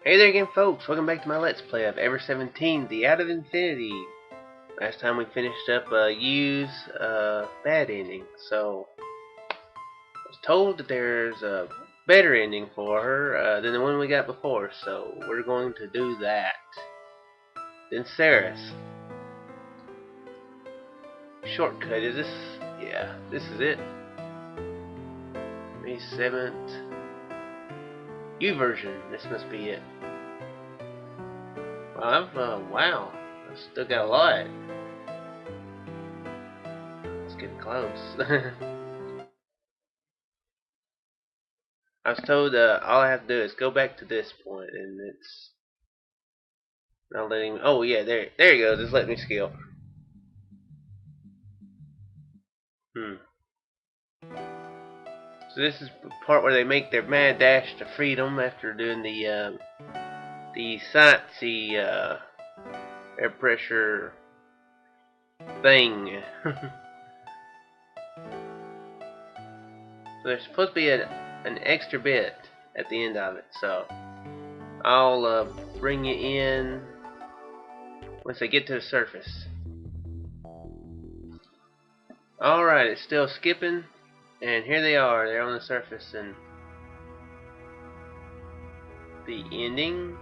Hey there again, folks. Welcome back to my Let's Play of Ever17, the Out of Infinity. Last time we finished up Yu's bad ending, so I was told that there's a better ending for her than the one we got before, so we're going to do that. Then Sarah's shortcut, is this? Yeah, this is it. May 7th. U version, this must be it. Well, wow, I've still got a lot. It's getting close. I was told all I have to do is go back to this point, and it's not letting me. Oh yeah, there you go. Just let me scale. So this is the part where they make their mad dash to freedom after doing the sciencey air pressure thing. So there's supposed to be an extra bit at the end of it, so I'll bring you in once they get to the surface. Alright, it's still skipping, and here they are. They're on the surface, and the ending.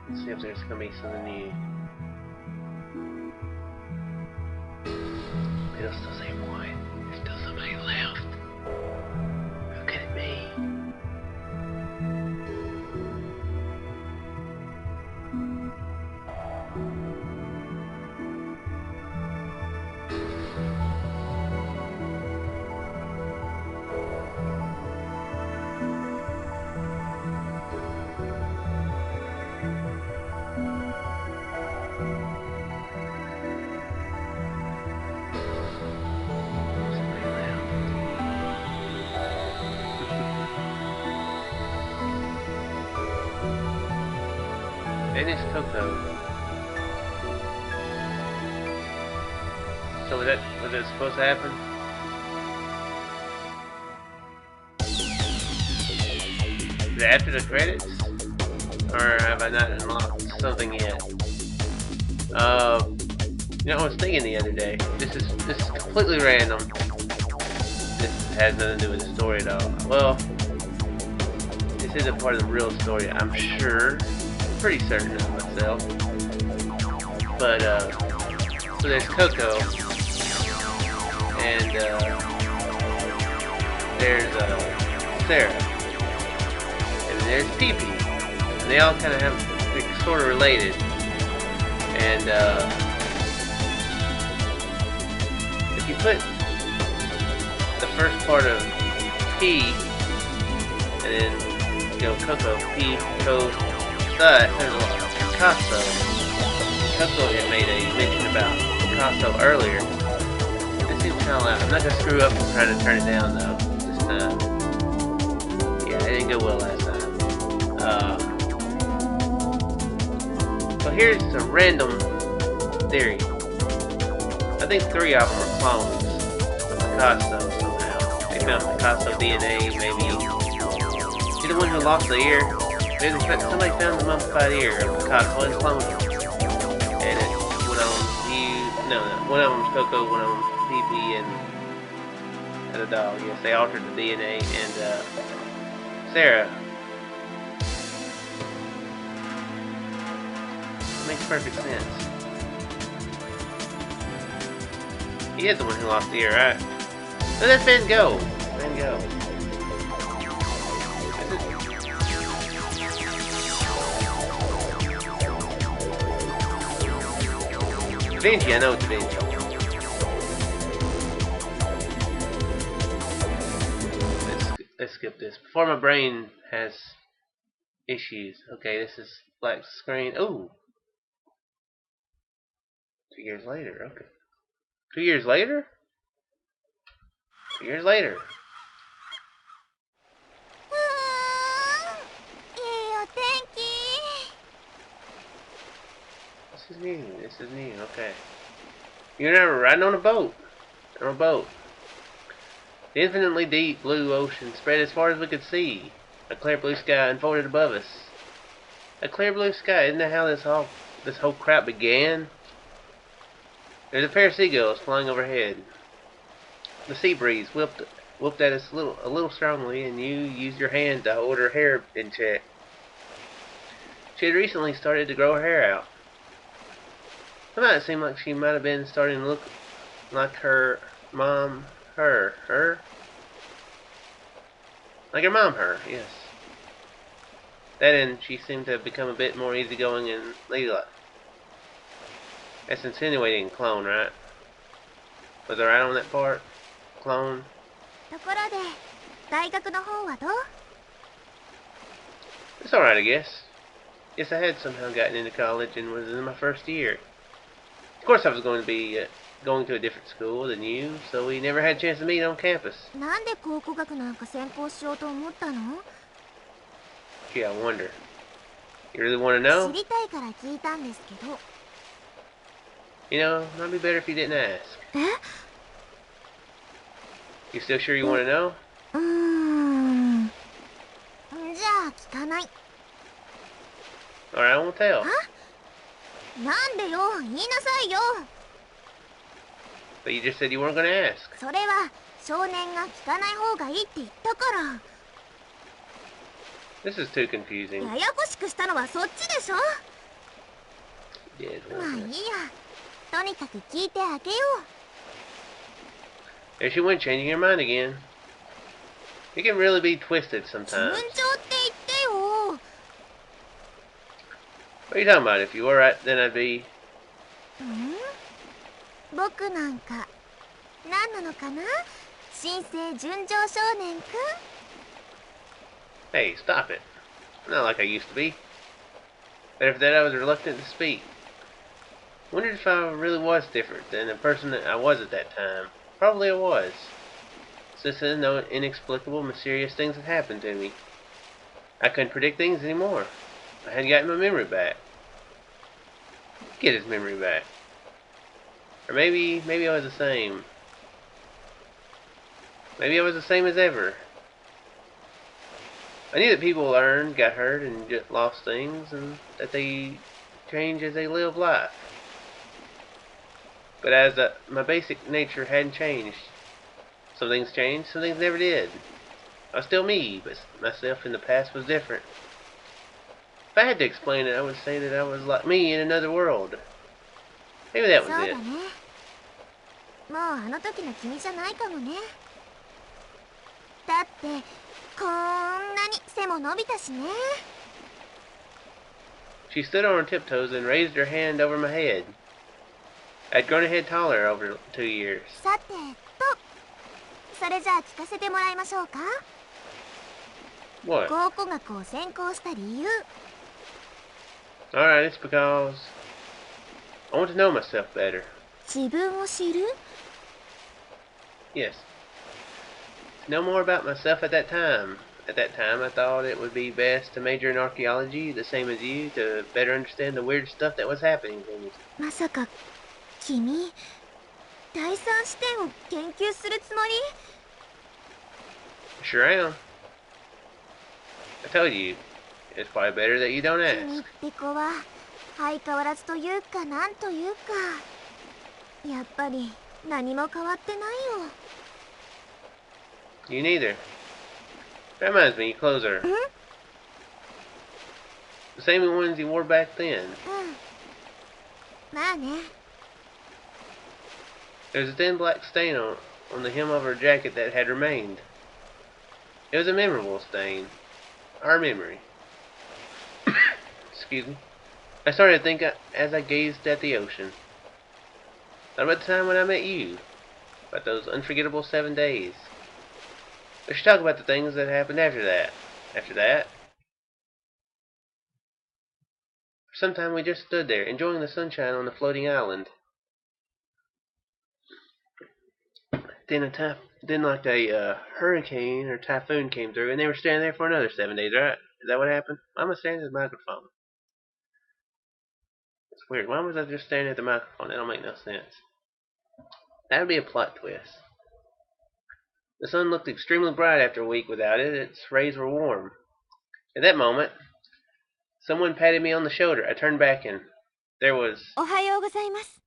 Let's see if there's gonna be something new. It'll still say one. There's still somebody left. Who could it be? And it's Coco. So was that supposed to happen? Is it after the credits? Or have I not unlocked something yet? You know, I was thinking the other day. This is completely random. This has nothing to do with the story at all. Well, this isn't part of the real story, I'm sure. Pretty certain of myself. But so there's Coco, and there's Sarah, and there's Pee Pee. And they all kind of have, they're sort of related. And if you put the first part of P and then go Coco, P, Co. But there's a lot of Picasso. Coco had made a mention about Picasso earlier. This seems kind of loud. I'm not gonna screw up and try to turn it down though. This time, yeah, it didn't go well last time. So here's a random theory. I think 3 of them are clones of Picasso somehow. They found Picasso DNA, maybe. He's the one who lost the ear. Somebody found the mummified ear of Picasso and cloned it. And it, one of them's one of them's Coco, one of them's Pee Pee, and a dog. Yes, they altered the DNA. And Sarah. Makes perfect sense. He is the one who lost the ear, right? So that's Van Gogh. Van Gogh. Da Vinci, I know it's Da Vinci. Let's skip this. Before my brain has issues. Okay, this is black screen. Ooh. 2 years later, okay. 2 years later? 2 years later. This is new. This is new. Okay. You're never riding on a boat. On a boat. The infinitely deep blue ocean spread as far as we could see. A clear blue sky unfolded above us. A clear blue sky, isn't that how this whole crap began? There's a pair of seagulls flying overhead. The sea breeze whipped at us a little strongly, and you used your hand to hold her hair in check. She had recently started to grow her hair out. Somehow it seemed like she might have been starting to look like her mom, her? Like her mom, yes. That and she seemed to have become a bit more easygoing and ladylike. That's insinuating clone, right? Was I right on that part? Clone? It's alright, I guess. Yes, I had somehow gotten into college and was in my first year. Of course I was going to be going to a different school than you, so we never had a chance to meet on campus. Gee, I wonder. You really want to know? You know, it might be better if you didn't ask. You still sure you want to know? Alright, I won't tell. But you just said you weren't going to ask. This is too confusing. Yes, there she went, changing her mind again. It can really be twisted sometimes. What are you talking about? If you were right, then I'd be... Hey, stop it. Not like I used to be. But after that I was reluctant to speak. Wondered if I really was different than the person that I was at that time. Probably I was. Since then, no inexplicable, mysterious things had happened to me. I couldn't predict things anymore. I had gotten my memory back. Get his memory back. Or maybe I was the same. Maybe I was the same as ever. I knew that people learned, got hurt, and just lost things, and that they change as they live life. But as my basic nature hadn't changed. Some things changed, some things never did. I was still me, but myself in the past was different. If I had to explain it, I would say that I was like me in another world. Maybe that was it. She stood on her tiptoes and raised her hand over my head. I'd grown a head taller over 2 years. What? Alright, it's because I want to know myself better. Yes. To know more about myself at that time. At that time, I thought it would be best to major in archaeology, the same as you, to better understand the weird stuff that was happening to me. Sure am. I told you, it's probably better that you don't ask. You neither. That reminds me, your clothes are the same ones you wore back then. There's a thin black stain on the hem of her jacket that had remained. It was a memorable stain. Our memory. Excuse me. I started to think as I gazed at the ocean. Not about the time when I met you. About those unforgettable 7 days. We should talk about the things that happened after that. After that, for some time we just stood there, enjoying the sunshine on the floating island. Then like a hurricane or typhoon came through, and they were standing there for another 7 days, right? Is that what happened? Why am I staring at the microphone? It's weird. Why was I just staring at the microphone? That don't make no sense. That would be a plot twist. The sun looked extremely bright after a week without it. Its rays were warm. At that moment, someone patted me on the shoulder. I turned back and there was... おはようございます。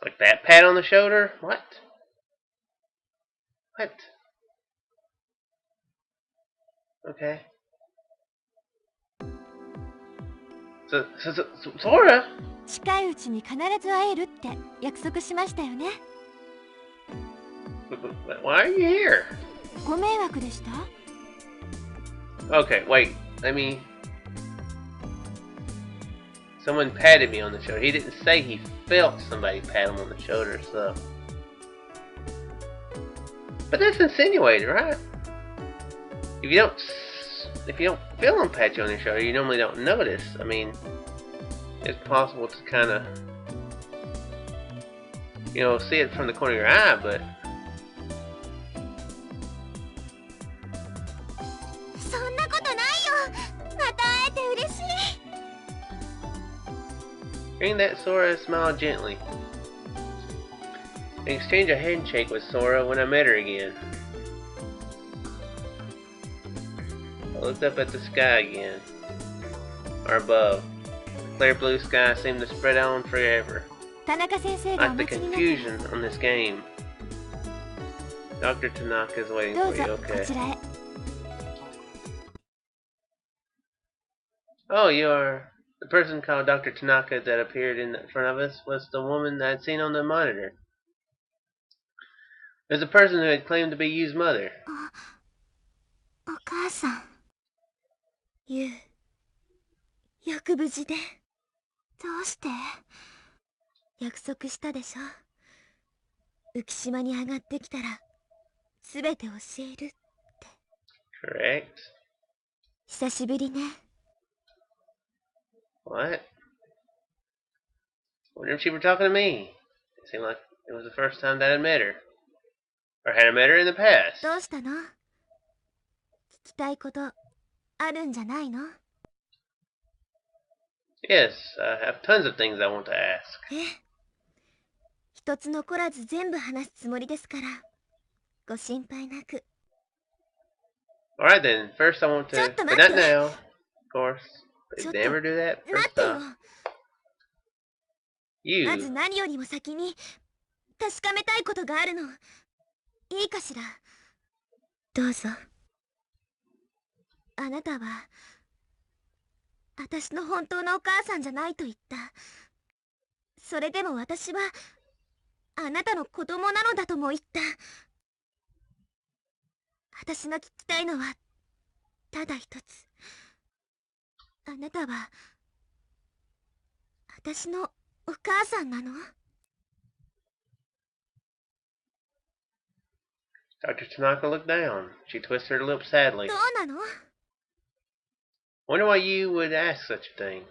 Like that pat on the shoulder? What? What? Okay. So Sora? 近いうちに必ず会えるって約束しましたよね。 Why are you here? ご迷惑でした？ Okay, wait. Let me... Someone patted me on the shoulder. He didn't say he felt somebody pat him on the shoulder, so... But that's insinuated, right? If you don't feel them pat you on your shoulder, you normally don't notice. I mean, it's possible to kind of, see it from the corner of your eye, but... そんなことないよ。また会えて嬉しい。 Greeting that Sora smiled gently. I exchanged a handshake with Sora when I met her again. I looked up at the sky again. Or above. The clear blue sky seemed to spread on forever. 田中先生がお Like the 待ちになってる。 confusion on this game. Dr. Tanaka's waiting ど for う you, ぞこ okay. ちらへ。 Oh, you are... The person called Dr. Tanaka that appeared in front of us was the woman that I'd seen on the monitor. It was the person who had claimed to be Yu's mother. お母さん。ゆう、よく無事で。どうして？約束したでしょ。浮島に上がってきたら、すべて教えるって。 Correct. 久しぶりね。 What? I wonder if she were talking to me. It seemed like it was the first time that I'd met her. Or had I met her in the past. どうしたの？聞きたいことあるんじゃないの？ Yes, I have tons of things I want to ask. ええ。一つ残らず全部話すつもりですから、ご心配なく。 Alright then, first I want to... Just a But not minute. now, of course. They Just never do that. 待っ First てよ。 off, まず you. 何よりも先に確かめたいことがあるの。いいかしら。どうぞ。あなたは私の本当のお母さんじゃないと言った。それでも私はあなたの子供なのだとも言った。私が聞きたいのはただ一つ。あなたは私のお母さんなの？ Dr. Tanaka looked down. She twisted her lips sadly. どうなの？ Wonder why you would ask such a thing.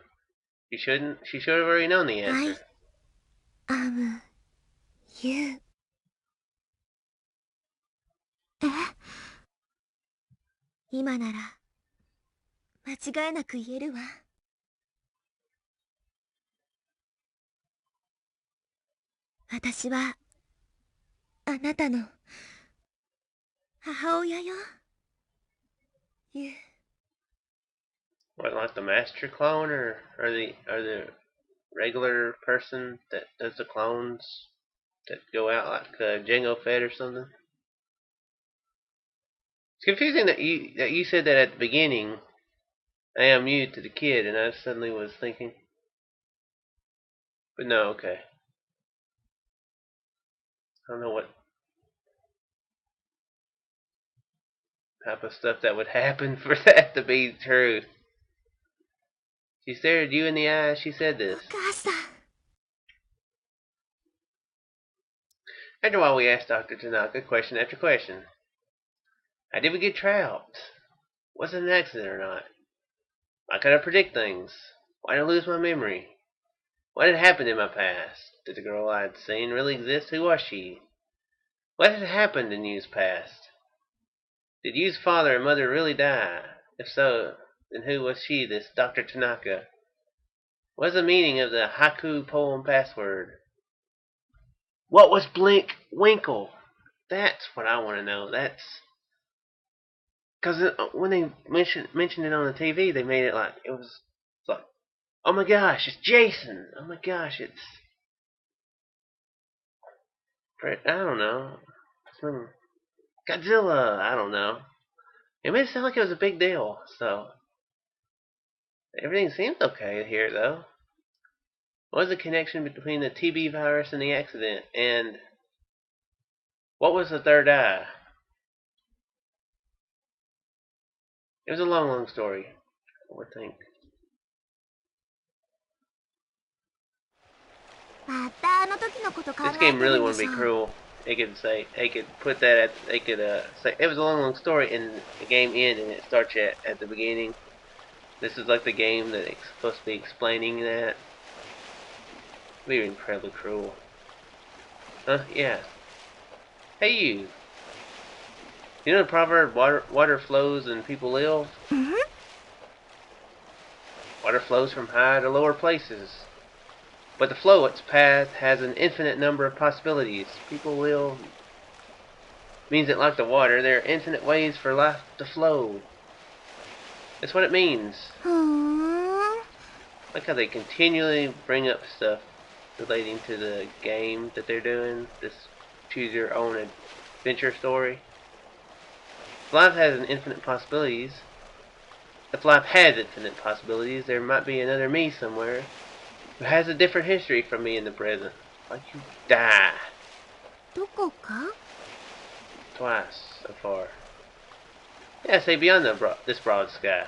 You shouldn't. She should have already known the answer. am you. え？今なら間違いなく言えるわ。私はあなたの母親よ。You. What, like the master clone, or the regular person that does the clones that go out like Jango Fett or something? It's confusing that you said that at the beginning. I am you to the kid, and I suddenly was thinking. But no, okay. I don't know what type of stuff that would happen for that to be true. She stared you in the eye as she said this. お母さん。 After a while, we asked Dr. Tanaka question after question. How did we get trapped? Was it an accident or not? Why could I predict things? Why did I lose my memory? What had happened in my past? Did the girl I had seen really exist? Who was she? What had happened in Yu's past? Did Yu's father and mother really die? If so, then who was she, this Dr. Tanaka? What's the meaning of the haiku poem password? What was Blink Winkle? That's what I want to know. That's because when they mentioned it on the TV, they made it like it was like, oh my gosh, it's Jason. Oh my gosh, it's I don't know, Godzilla. I don't know. It made it sound like it was a big deal. So everything seems okay here, though. What was the connection between the TB virus and the accident? And what was the third eye? It was a long, long story, I would think. This game really wouldn't be cruel. They could say, they could put that at, they could say it was a long, long story, and the game ends, and it starts at the beginning. This is like the game that it's supposed to be explaining that. It'd be incredibly cruel. Huh? Yeah. Hey you. You know the proverb, water flows and people live? Water flows from high to lower places. But to flow its path has an infinite number of possibilities. People will means that like the water, there are infinite ways for life to flow. That's what it means. Like how they continually bring up stuff relating to the game that they're doing. This choose your own adventure story. If life has infinite possibilities, there might be another me somewhere who has a different history from me in the present. Like you die. Twice so far. Yeah, say beyond this broad sky.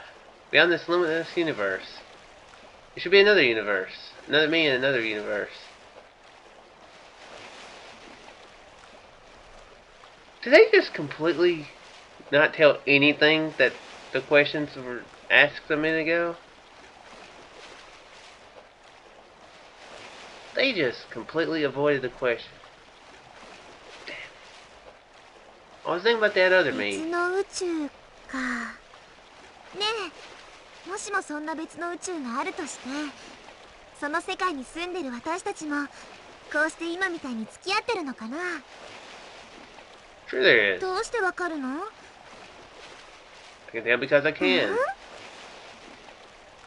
Beyond this limitless universe. There should be another universe. Another me in another universe. Did they just completely not tell anything that the questions were asked a minute ago? They just completely avoided the question. Damn. I was thinking about that other me. もしもそんな別の宇宙があるとして、その世界に住んでる私たちもこうして今みたいに付き合ってるのかな。Sure there is. どうしてわかるの？ I can tell because I can.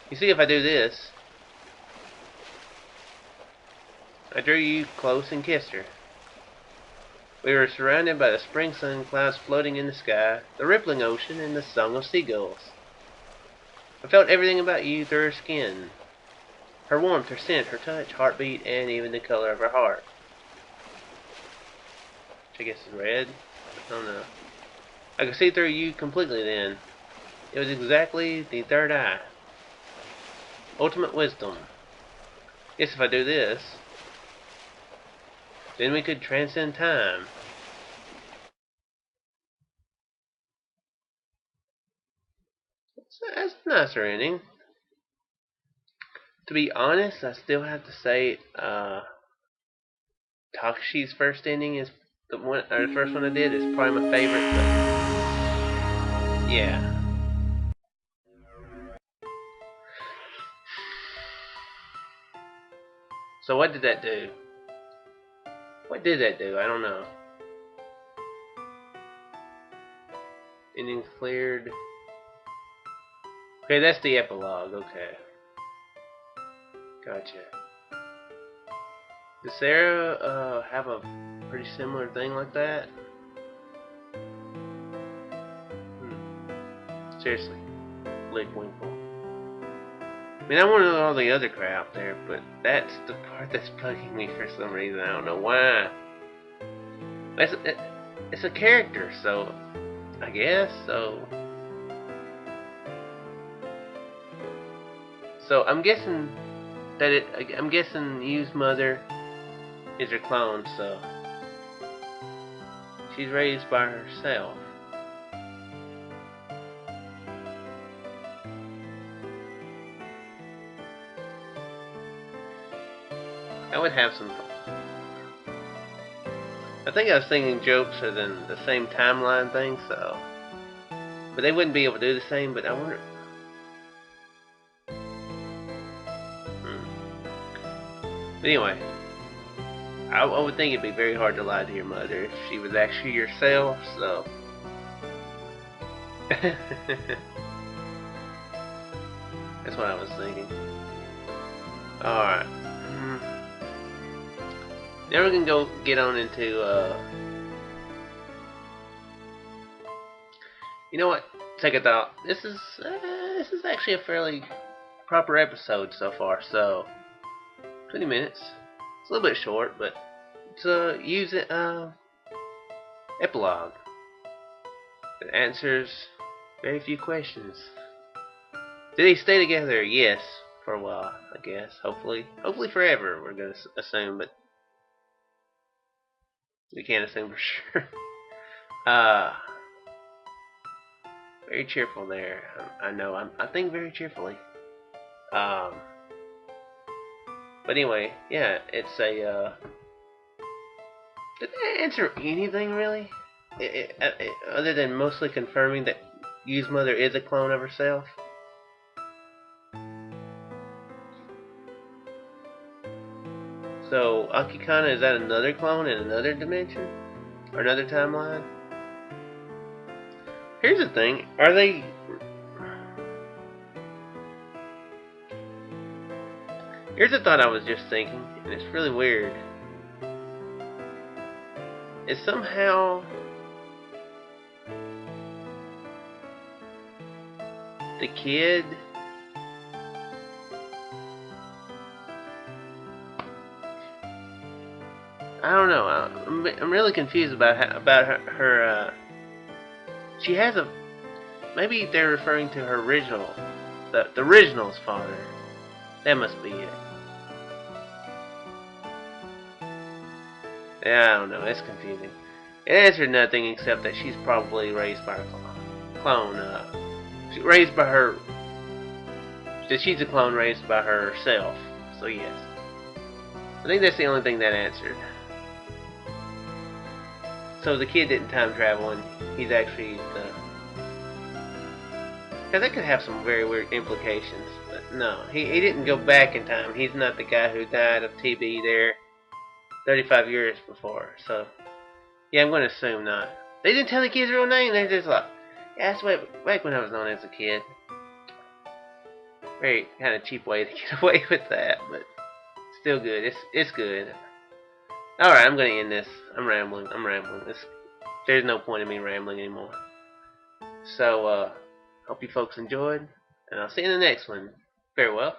You see, if I do this, I drew you close and kissed her. We were surrounded by the spring sun clouds floating in the sky, the rippling ocean, and the song of seagulls. I felt everything about you through her skin. Her warmth, her scent, her touch, heartbeat, and even the color of her heart. Which I guess is red. I don't know. I could see through you completely then. It was exactly the third eye. Ultimate wisdom. Guess if I do this, then we could transcend time. That's a nicer ending. To be honest, I still have to say Takashi's first ending is the one, or the first one I did is probably my favorite. But yeah. So what did that do? What did that do? I don't know. Ending cleared. Okay, that's the epilogue. Okay. Gotcha. Does Sarah have a pretty similar thing like that? Seriously. Blake Winkle. I mean, I want to know all the other crap there, but that's the part that's bugging me for some reason. I don't know why. It's a character, so I guess so. So I'm guessing that I'm guessing Yu's mother is her clone, so she's raised by herself. I would have some fun. I think I was thinking jokes are in the same timeline thing, so. But they wouldn't be able to do the same, but I wonder. anyway, I would think it'd be very hard to lie to your mother if she was actually yourself, so. That's what I was thinking. Alright. Now we can go get on into, you know what? Take a thought. This is actually a fairly proper episode so far, so 20 minutes. It's a little bit short, but to use it, epilogue. It answers very few questions. Did they stay together? Yes, for a while, I guess. Hopefully forever. We're gonna assume, but we can't assume for sure. Very cheerful there. I know. I think very cheerfully. But anyway, yeah, it's a. Did they answer anything really? Other than mostly confirming that Yu's mother is a clone of herself. So Akikana, is that another clone in another dimension? Or another timeline? Here's the thing, are they... Here's a thought I was just thinking, and it's really weird. Is somehow... the kid... I don't know. I'm really confused about her. She has a. Maybe they're referring to her original, the original's father. That must be it. Yeah, I don't know. It's confusing. It answered nothing except that she's probably raised by a clone. She's raised by her. That she's a clone raised by herself. So yes. I think that's the only thing that answered. So the kid didn't time travel, and he's actually the... Because that could have some very weird implications, but no, he didn't go back in time. He's not the guy who died of TB there 35 years before, so... Yeah, I'm going to assume not. They didn't tell the kid's real name, they're just like... Yeah, that's way back when I was known as a kid. Very kind of cheap way to get away with that, but... Still good, it's good. Alright, I'm going to end this. I'm rambling. There's no point in me rambling anymore. So, hope you folks enjoyed, and I'll see you in the next one. Farewell.